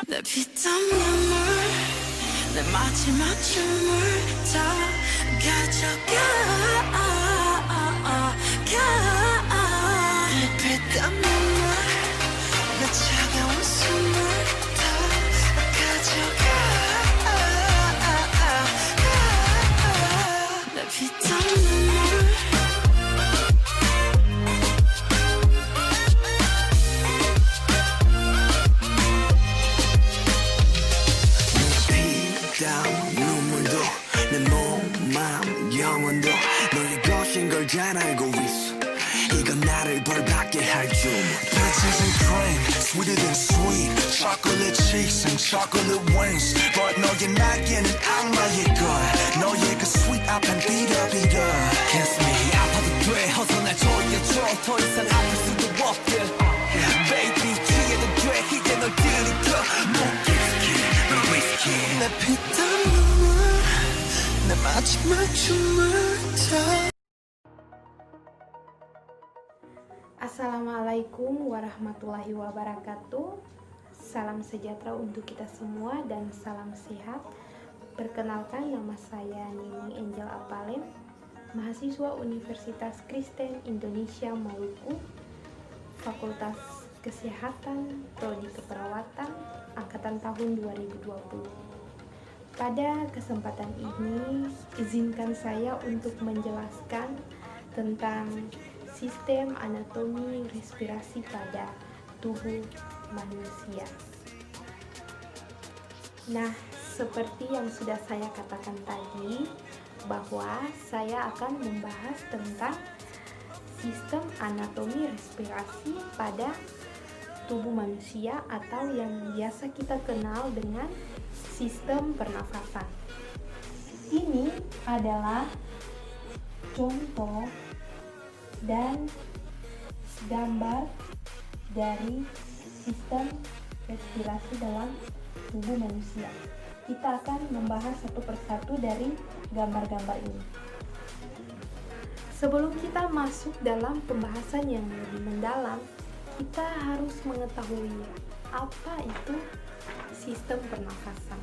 내 피땀 눈물 내 마지막 춤을 다 가져가 내 피땀 눈물 내 차가운 숨을 다 가져가 내 피땀 눈물 눈물도 내 몸, 마음, 영혼도 너의 것인 걸 잘 알고 있어. 이건 나를 벌받게 할 줄. Peaches and cream, sweeter than sweet. Chocolate cheeks and chocolate wings. But 너의 날개는 악마의 걸. 너의 그 sweet 앞엔 비려비려. Kiss me, 아파도 돼. 어서 날 조여줘. 더 이상 아플 수도 없게. Baby, 취해도 돼. 이제 널 들이켜. 내 피땀 눈물 내 마지막 춤을 다. Assalamualaikum warahmatullahi wabarakatuh. Salam sejahtera untuk kita semua dan salam sehat. Perkenalkan, nama saya Nining Angel Apalen, mahasiswa Universitas Kristen Indonesia Maluku, Fakultas Kesehatan, Prodi Keperawatan, angkatan tahun 2020. Pada kesempatan ini, izinkan saya untuk menjelaskan tentang sistem anatomi respirasi pada tubuh manusia. Nah, seperti yang sudah saya katakan tadi, bahwa saya akan membahas tentang sistem anatomi respirasi pada tubuh manusia atau yang biasa kita kenal dengan sistem pernafasan. Ini adalah contoh dan gambar dari sistem respirasi dalam tubuh manusia. Kita akan membahas satu persatu dari gambar-gambar ini. Sebelum kita masuk dalam pembahasan yang lebih mendalam, kita harus mengetahui apa itu sistem pernafasan.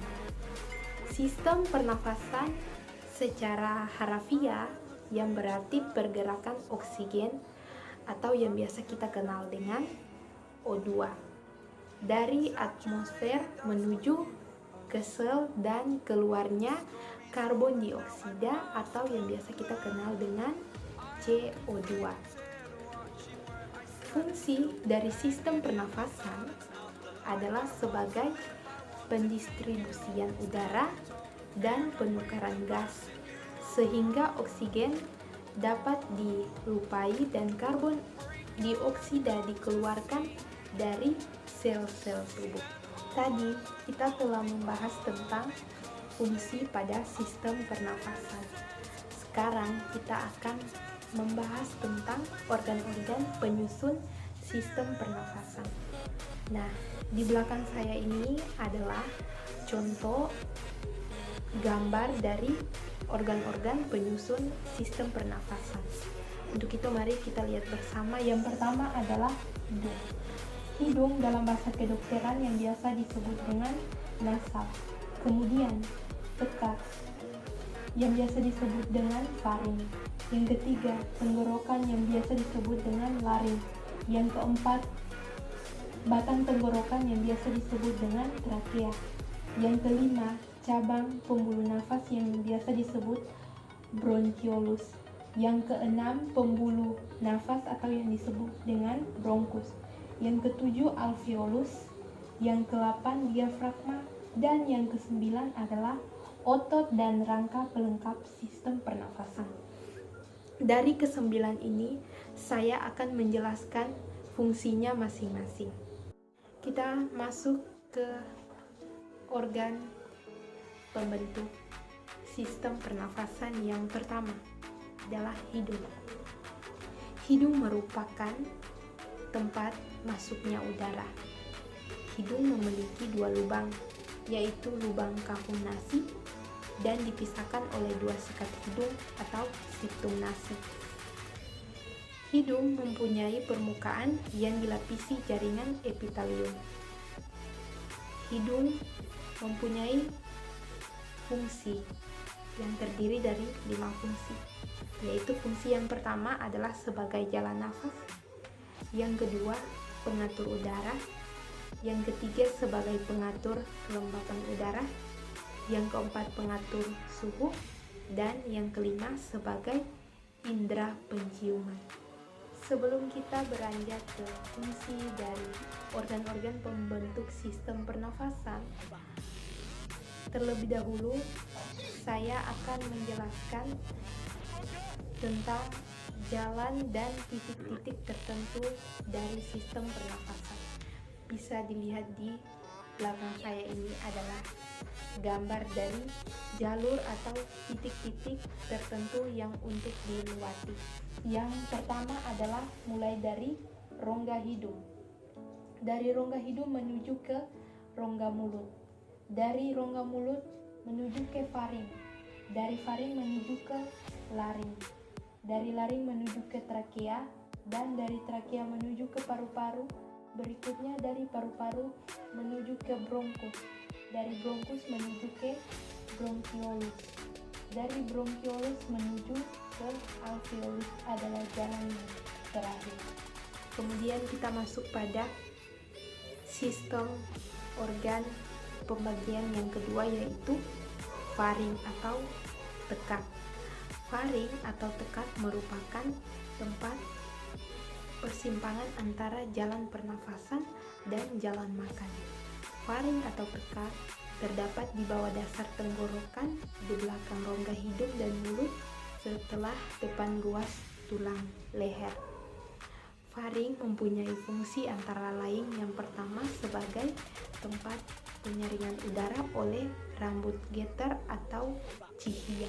Sistem pernafasan secara harafiah yang berarti pergerakan oksigen atau yang biasa kita kenal dengan O2 dari atmosfer menuju ke sel dan keluarnya karbon dioksida atau yang biasa kita kenal dengan CO2. Fungsi dari sistem pernafasan adalah sebagai pendistribusian udara dan penukaran gas sehingga oksigen dapat dilupai dan karbon dioksida dikeluarkan dari sel-sel tubuh. Tadi kita telah membahas tentang fungsi pada sistem pernafasan. Sekarang kita akan membahas tentang organ-organ penyusun sistem pernafasan. Nah, di belakang saya ini adalah contoh gambar dari organ-organ penyusun sistem pernafasan. Untuk itu mari kita lihat bersama. Yang pertama adalah hidung. Hidung dalam bahasa kedokteran yang biasa disebut dengan nasal. Kemudian tekak yang biasa disebut dengan faring. Yang ketiga, tenggorokan yang biasa disebut dengan laring. Yang keempat, batang tenggorokan yang biasa disebut dengan trakea. Yang kelima, cabang pembuluh nafas yang biasa disebut bronchiolus. Yang keenam, pembuluh nafas atau yang disebut dengan bronkus. Yang ketujuh, alveolus. Yang ke-8, diafragma. Dan yang ke-9 adalah otot dan rangka pelengkap sistem pernafasan. Dari ke-9 ini, saya akan menjelaskan fungsinya masing-masing. Kita masuk ke organ pembentuk sistem pernafasan. Yang pertama adalah hidung. Hidung merupakan tempat masuknya udara. Hidung memiliki 2 lubang, yaitu lubang kahung nasi dan dipisahkan oleh 2 sekat hidung atau septum nasi. Hidung mempunyai permukaan yang dilapisi jaringan epitelium. Hidung mempunyai fungsi yang terdiri dari 5 fungsi, yaitu fungsi yang pertama adalah sebagai jalan nafas, yang kedua pengatur udara, yang ketiga sebagai pengatur kelembapan udara, yang keempat pengatur suhu, dan yang kelima sebagai indera penciuman. Sebelum kita beranjak ke fungsi dari organ-organ pembentuk sistem pernafasan, terlebih dahulu saya akan menjelaskan tentang jalan dan titik-titik tertentu dari sistem pernafasan. Bisa dilihat di belakang saya ini adalah gambar dari jalur atau titik-titik tertentu yang untuk dilewati. Yang pertama adalah mulai dari rongga hidung. Dari rongga hidung menuju ke rongga mulut. Dari rongga mulut menuju ke faring. Dari faring menuju ke laring. Dari laring menuju ke trakea, dan dari trakea menuju ke paru-paru. Berikutnya dari paru-paru menuju ke bronkus. Dari bronkus menuju ke bronkiolus. Dari bronkiolus menuju ke alveolus adalah jalan yang terakhir. Kemudian kita masuk pada sistem organ pembagian yang kedua, yaitu faring atau tekak. Faring atau tekak merupakan tempat persimpangan antara jalan pernafasan dan jalan makan. Faring atau tekak terdapat di bawah dasar tenggorokan, di belakang rongga hidung dan mulut, setelah depan ruas tulang leher. Faring mempunyai fungsi antara lain yang pertama sebagai tempat penyaringan udara oleh rambut getter atau cihia.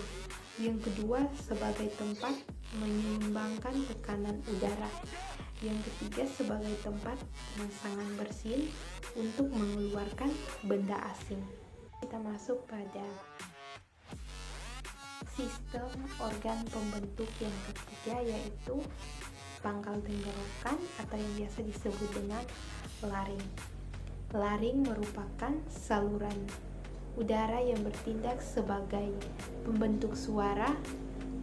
Yang kedua sebagai tempat menyeimbangkan tekanan udara. Yang ketiga sebagai tempat pemasangan bersin untuk mengeluarkan benda asing. Kita masuk pada sistem organ pembentuk yang ketiga, yaitu pangkal tenggorokan atau yang biasa disebut dengan laring. Laring merupakan saluran udara yang bertindak sebagai pembentuk suara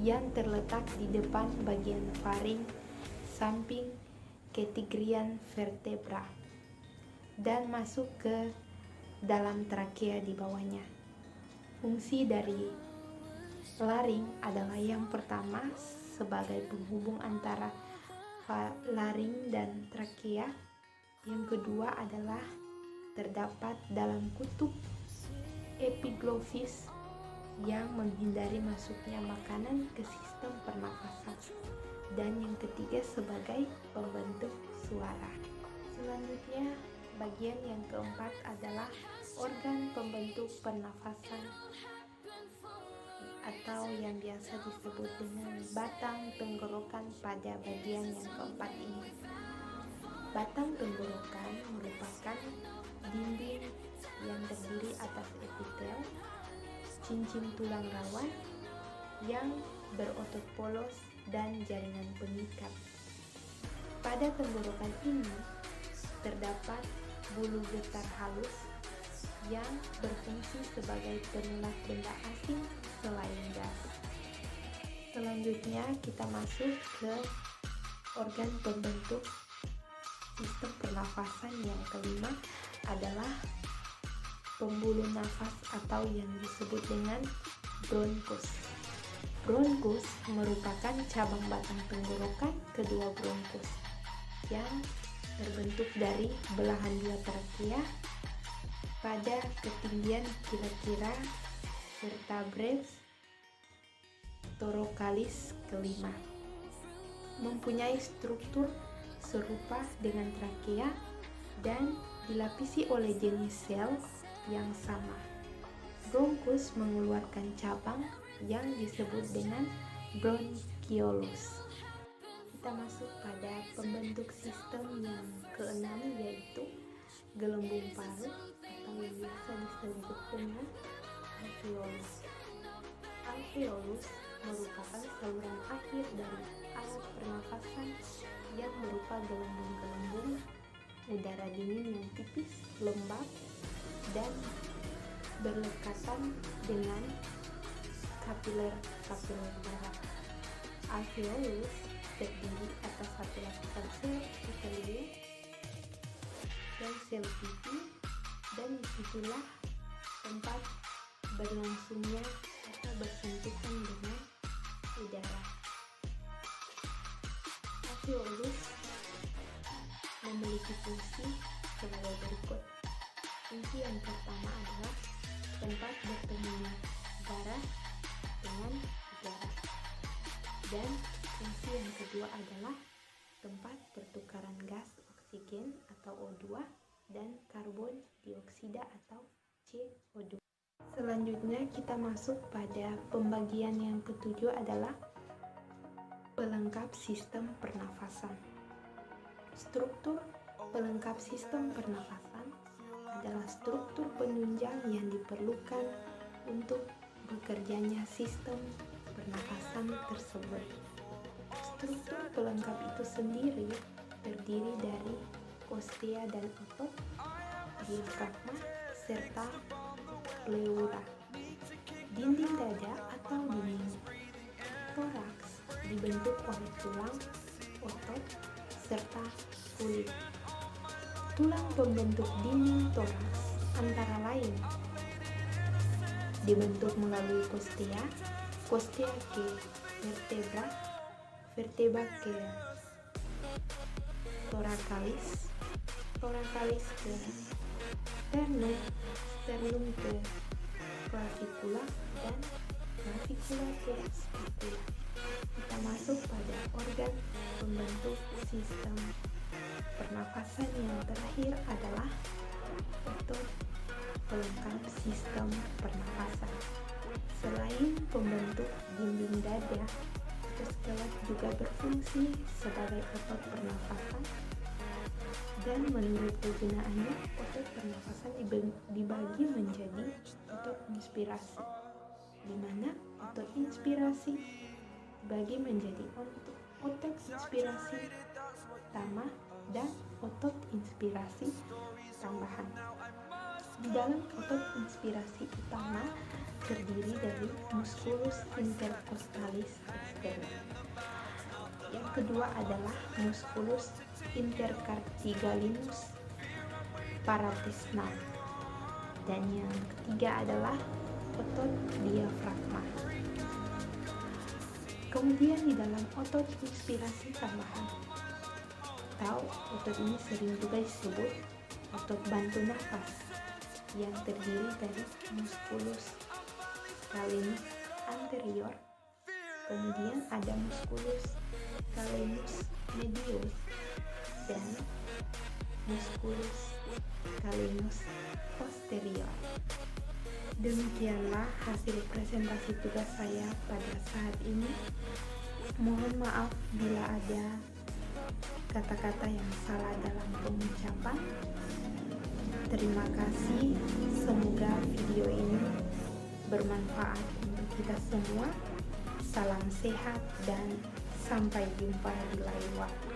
yang terletak di depan bagian faring samping ketigrian vertebra dan masuk ke dalam trakea di bawahnya. Fungsi dari laring adalah yang pertama sebagai penghubung antara laring dan trakea. Yang kedua adalah terdapat dalam kutub epiglottis yang menghindari masuknya makanan ke sistem pernafasan. Dan yang ketiga sebagai pembentuk suara. Selanjutnya, bagian yang keempat adalah organ pembentuk pernafasan atau yang biasa disebut dengan batang tenggorokan pada bagian yang keempat ini. Batang tenggorokan merupakan dinding yang terdiri atas epitel, cincin tulang rawan yang berotot polos dan jaringan pengikat. Pada tenggorokan ini terdapat bulu getar halus yang berfungsi sebagai penolak benda asing selain gas. Selanjutnya kita masuk ke organ pembentuk sistem pernafasan yang kelima adalah pembuluh nafas atau yang disebut dengan bronkus. Bronkus merupakan cabang batang tenggorokan kedua bronkus yang terbentuk dari belahan dua trakea pada ketinggian kira-kira vertebrae thoracalis kelima. Mempunyai struktur serupa dengan trakea dan dilapisi oleh jenis sel yang sama. Bronkus mengeluarkan cabang yang disebut dengan bronkiolus. Kita masuk pada pembentuk sistem yang keenam, yaitu gelembung paru atau yang biasa disebut dengan alveolus. Alveolus merupakan saluran akhir dari alat pernafasan yang berupa gelembung-gelembung udara dingin yang tipis, lembab, dan berlekatan dengan kapiler darah. Alveolus terdiri atas satu lapisan sel epitelium dan sel pipi, dan disitulah tempat berlangsungnya atau bersentuhan dengan udara. Alveolus memiliki fungsi sebagai berikut. Fungsi yang pertama adalah tempat bertemunya darah dengan udara, dan fungsi yang kedua adalah tempat pertukaran gas oksigen atau O2 dan karbon dioksida atau CO2. Selanjutnya kita masuk pada pembagian yang ketujuh adalah pelengkap sistem pernafasan. Struktur pelengkap sistem pernafasan adalah struktur penunjang yang diperlukan untuk bekerjanya sistem pernafasan tersebut. Struktur pelengkap itu sendiri terdiri dari kostea dan otot, diafragma, serta pleura. Dinding dada atau dinding toraks dibentuk oleh tulang, otot, serta kulit. Tulang pembentuk dinding toraks antara lain dibentuk melalui kostea ke vertebra, vertebra ke thoracalis ke sternum, sternum ke clavicula, dan clavicula ke scapula. Kita masuk pada organ pembentuk sistem pernafasan yang terakhir adalah otot pelengkap sistem pernafasan. Selain pembentuk dinding dada, skelet juga berfungsi sebagai otot pernafasan, dan menurut kegunaannya otot pernafasan dibagi menjadi otot inspirasi, di mana otot inspirasi dibagi menjadi otot inspirasi utama dan otot inspirasi tambahan. Di dalam otot inspirasi utama terdiri dari musculus intercostalis externus. Yang kedua adalah musculus intercartigalinus paratesnal, dan yang ketiga adalah otot diafragma. Kemudian di dalam otot inspirasi tambahan, atau otot ini sering juga disebut otot bantu nafas, yang terdiri dari musculus calenus anterior, kemudian ada musculus calenus medius, dan musculus calenus posterior. Demikianlah hasil presentasi tugas saya pada saat ini. Mohon maaf bila ada kata-kata yang salah dalam pengucapan. Terima kasih, semoga video ini bermanfaat untuk kita semua. Salam sehat dan sampai jumpa di lain waktu.